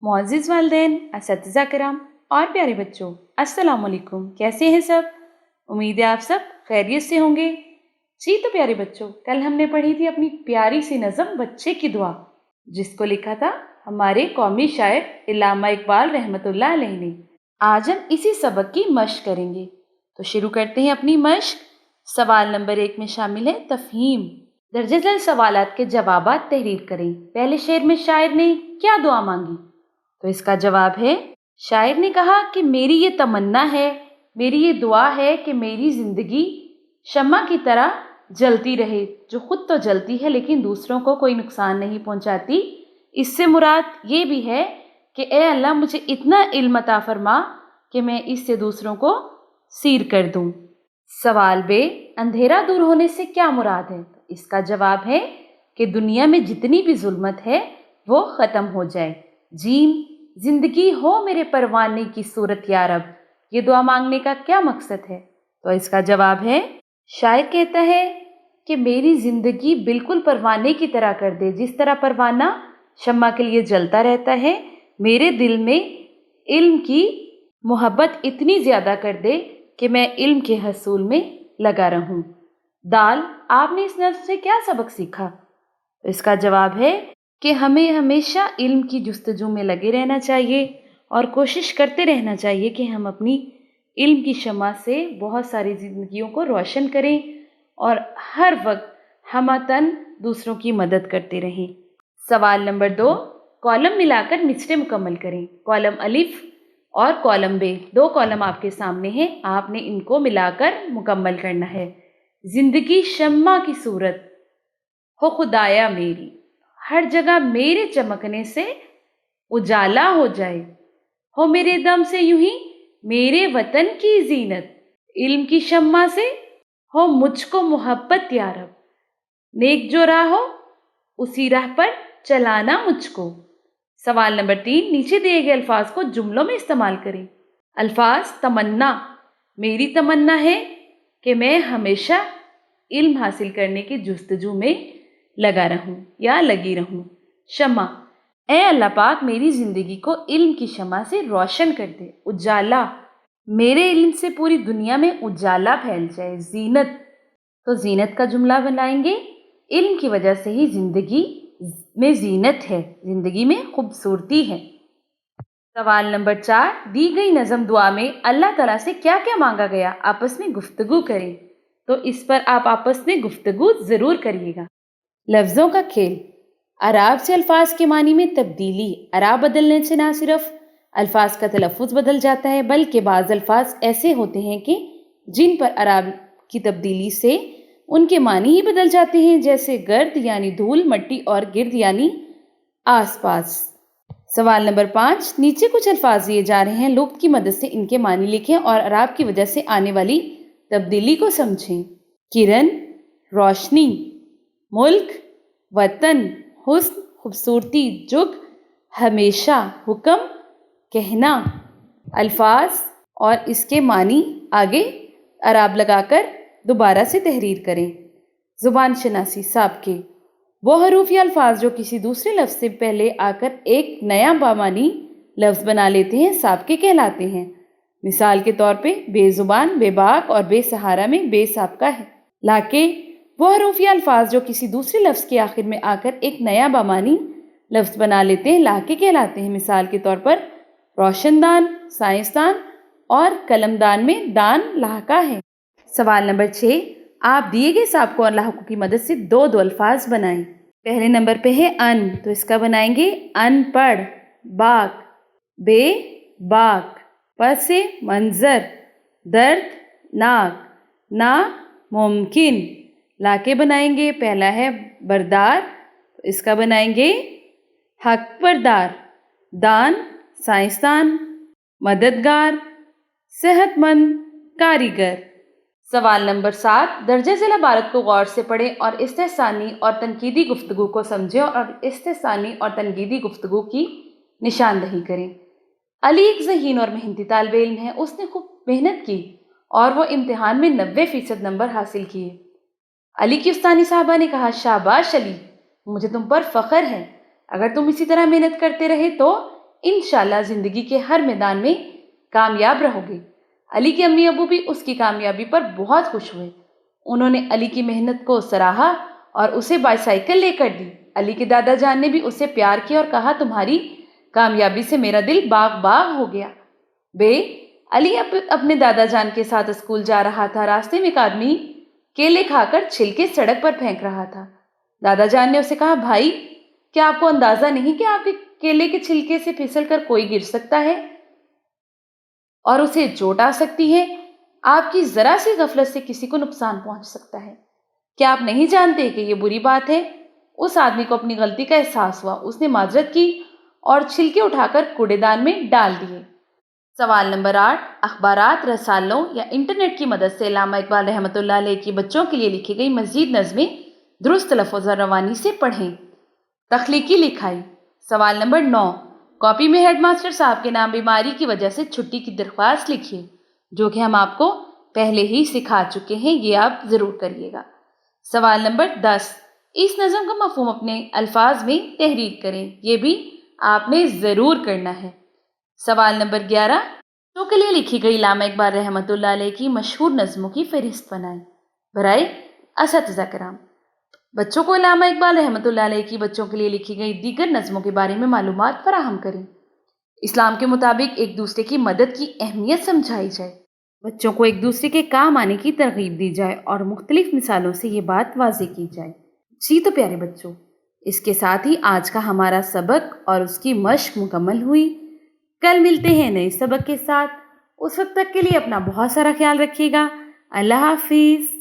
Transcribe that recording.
معزز والدین، اساتذہ کرام اور پیارے بچوں، السلام علیکم۔ کیسے ہیں سب؟ امید ہے آپ سب خیریت سے ہوں گے۔ جی تو پیارے بچوں، کل ہم نے پڑھی تھی اپنی پیاری سی نظم بچے کی دعا، جس کو لکھا تھا ہمارے قومی شاعر علامہ اقبال رحمۃ اللہ علیہ نے۔ آج ہم اسی سبق کی مشق کریں گے، تو شروع کرتے ہیں اپنی مشق۔ سوال نمبر 1 میں شامل ہے تفہیم۔ درج ذیل سوالات کے جوابات تحریر کریں۔ پہلے شعر میں شاعر نے کیا دعا مانگی؟ تو اس کا جواب ہے، شاعر نے کہا کہ میری یہ تمنا ہے، میری یہ دعا ہے کہ میری زندگی شمع کی طرح جلتی رہے، جو خود تو جلتی ہے لیکن دوسروں کو کوئی نقصان نہیں پہنچاتی۔ اس سے مراد یہ بھی ہے کہ اے اللہ مجھے اتنا علم عطا فرما کہ میں اس سے دوسروں کو سیر کر دوں۔ سوال بے، اندھیرا دور ہونے سے کیا مراد ہے؟ اس کا جواب ہے کہ دنیا میں جتنی بھی ظلمت ہے وہ ختم ہو جائے۔ جیم، زندگی ہو میرے پروانے کی صورت یا رب، یہ دعا مانگنے کا کیا مقصد ہے؟ تو اس کا جواب ہے، شاعر کہتا ہے کہ میری زندگی بالکل پروانے کی طرح کر دے، جس طرح پروانہ شمع کے لیے جلتا رہتا ہے، میرے دل میں علم کی محبت اتنی زیادہ کر دے کہ میں علم کے حصول میں لگا رہوں۔ دال، آپ نے اس نظم سے کیا سبق سیکھا؟ تو اس کا جواب ہے کہ ہمیں ہمیشہ علم کی جستجو میں لگے رہنا چاہیے اور کوشش کرتے رہنا چاہیے کہ ہم اپنی علم کی شمع سے بہت ساری زندگیوں کو روشن کریں اور ہر وقت ہمتاً دوسروں کی مدد کرتے رہیں۔ سوال نمبر 2، کالم ملا کر مصرع مکمل کریں۔ کالم الف اور کالم بے، 2 کالم آپ کے سامنے ہیں، آپ نے ان کو ملا کر مکمل کرنا ہے۔ زندگی شمع کی صورت ہو خدایا میری، ہر جگہ میرے چمکنے سے اجالا ہو جائے، ہو میرے دم سے یوں ہی میرے وطن کی زینت، علم کی شمع سے ہو مجھ کو محبت یا رب، نیک جو راہ ہو اسی راہ پر چلانا مجھ کو۔ سوال نمبر 3، نیچے دیے گئے الفاظ کو جملوں میں استعمال کریں۔ الفاظ، تمنا، میری تمنا ہے کہ میں ہمیشہ علم حاصل کرنے کی جستجو میں لگا رہوں یا لگی رہوں۔ شمع، اے اللہ پاک میری زندگی کو علم کی شمع سے روشن کر دے۔ اجالا، میرے علم سے پوری دنیا میں اجالا پھیل جائے۔ زینت، تو زینت کا جملہ بنائیں گے، علم کی وجہ سے ہی زندگی میں زینت ہے، زندگی میں خوبصورتی ہے۔ سوال نمبر 4، دی گئی نظم دعا میں اللہ تعالیٰ سے کیا کیا مانگا گیا؟ آپس میں گفتگو کریں۔ تو اس پر آپ آپس میں گفتگو ضرور کریے گا۔ لفظوں کا کھیل، اعراب سے الفاظ کے معنی میں تبدیلی۔ اعراب بدلنے سے نہ صرف الفاظ کا تلفظ بدل جاتا ہے بلکہ بعض الفاظ ایسے ہوتے ہیں کہ جن پر اعراب کی تبدیلی سے ان کے معنی ہی بدل جاتے ہیں، جیسے گرد یعنی دھول، مٹی، اور گرد یعنی آس پاس۔ سوال نمبر 5، نیچے کچھ الفاظ دیے جا رہے ہیں، لغت کی مدد سے ان کے معنی لکھیں اور اعراب کی وجہ سے آنے والی تبدیلی کو سمجھیں۔ کرن، روشنی، ملک، وطن، حسن، خوبصورتی، جگ، ہمیشہ، حکم، کہنا۔ الفاظ اور اس کے معنی آگے اعراب لگا کر دوبارہ سے تحریر کریں۔ زبان شناسی، سابقے، وہ حروف یا الفاظ جو کسی دوسرے لفظ سے پہلے آ کر ایک نیا بامانی لفظ بنا لیتے ہیں، سابقے کہلاتے ہیں۔ مثال کے طور پہ بے زبان، بے باک اور بے سہارا میں بے سابقہ ہے۔ لاکے، وہ حروف یا الفاظ جو کسی دوسرے لفظ کے آخر میں آ کر ایک نیا بامانی لفظ بنا لیتے ہیں، لاکے کہلاتے ہیں۔ مثال کے طور پر روشن دان، سائنسدان اور قلم دان میں دان لاحقہ ہے۔ سوال نمبر 6، آپ دیے گئے سابقوں اور لاحقوں کی مدد سے 2 الفاظ بنائیں۔ پہلے نمبر پہ ہے ان، تو اس کا بنائیں گے ان پڑھ، باک، بے باک، پس سے منظر، درد ناک، نا ممکن۔ لاکے بنائیں گے، پہلا ہے بردار، اس کا بنائیں گے حق بردار، دان سائنسدان، مددگار صحت مند، کاریگر۔ سوال نمبر 7، درجہ ذیل عبارت کو غور سے پڑھیں اور استحسانی اور تنقیدی گفتگو کو سمجھیں اور استحسانی اور تنقیدی گفتگو کی نشاندہی کریں۔ علی ایک ذہین اور محنتی طالب علم ہے، اس نے خوب محنت کی اور وہ امتحان میں 90% نمبر حاصل کیے۔ علی کی استانی صاحبہ نے کہا، شاباش علی، مجھے تم پر فخر ہے۔ اگر تم اسی طرح محنت کرتے رہے تو انشاءاللہ زندگی کے ہر میدان میں کامیاب رہو گے۔ علی کے امی ابو بھی اس کی کامیابی پر بہت خوش ہوئے۔ انہوں نے علی کی محنت کو سراہا اور اسے بائیسائیکل لے کر دی۔ علی کے دادا جان نے بھی اسے پیار کیا اور کہا، تمہاری کامیابی سے میرا دل باغ باغ ہو گیا۔ علی اپنے دادا جان کے ساتھ اسکول جا رہا تھا۔ راستے میں ایک آدمی کیلے کھا کر چھلکے سڑک پر پھینک رہا تھا۔ دادا جان نے اسے کہا، بھائی، کیا آپ کو اندازہ نہیں کہ آپ کے کیلے کے چھلکے سے پھسل کر کوئی گر سکتا ہے اور اسے چوٹ آ سکتی ہے؟ آپ کی ذرا سی غفلت سے کسی کو نقصان پہنچ سکتا ہے۔ کیا آپ نہیں جانتے کہ یہ بری بات ہے؟ اس آدمی کو اپنی غلطی کا احساس ہوا۔ اس نے معذرت کی اور چھلکے اٹھا کر کوڑے دان میں ڈال دیے۔ سوال نمبر 8، اخبارات، رسالوں یا انٹرنیٹ کی مدد سے علامہ اقبال رحمۃ اللہ علیہ کی بچوں کے لیے لکھی گئی مزید نظمیں درست لفظ اور روانی سے پڑھیں۔ تخلیقی لکھائی۔ سوال نمبر 9، کاپی میں ہیڈ ماسٹر صاحب کے نام بیماری کی وجہ سے چھٹی کی درخواست لکھیے، جو کہ ہم آپ کو پہلے ہی سکھا چکے ہیں، یہ آپ ضرور کریے گا۔ سوال نمبر 10، اس نظم کا مفہوم اپنے الفاظ میں تحریر کریں، یہ بھی آپ نے ضرور کرنا ہے۔ سوال نمبر 11، بچوں کے لیے لکھی گئی علامہ اقبال رحمۃ اللہ علیہ کی مشہور نظموں کی فہرست بنائیں۔ برائے اساتذہ کرام، بچوں کو علامہ اقبال رحمۃ اللہ علیہ کی بچوں کے لیے لکھی گئی دیگر نظموں کے بارے میں معلومات فراہم کریں۔ اسلام کے مطابق ایک دوسرے کی مدد کی اہمیت سمجھائی جائے، بچوں کو ایک دوسرے کے کام آنے کی ترغیب دی جائے اور مختلف مثالوں سے یہ بات واضح کی جائے۔ جی تو پیارے بچوں، اس کے ساتھ ہی آج کا ہمارا سبق اور اس کی مشق مکمل ہوئی۔ کل ملتے ہیں نئے سبق کے ساتھ۔ اس وقت تک کے لیے اپنا بہت سارا خیال رکھیے گا۔ اللہ حافظ۔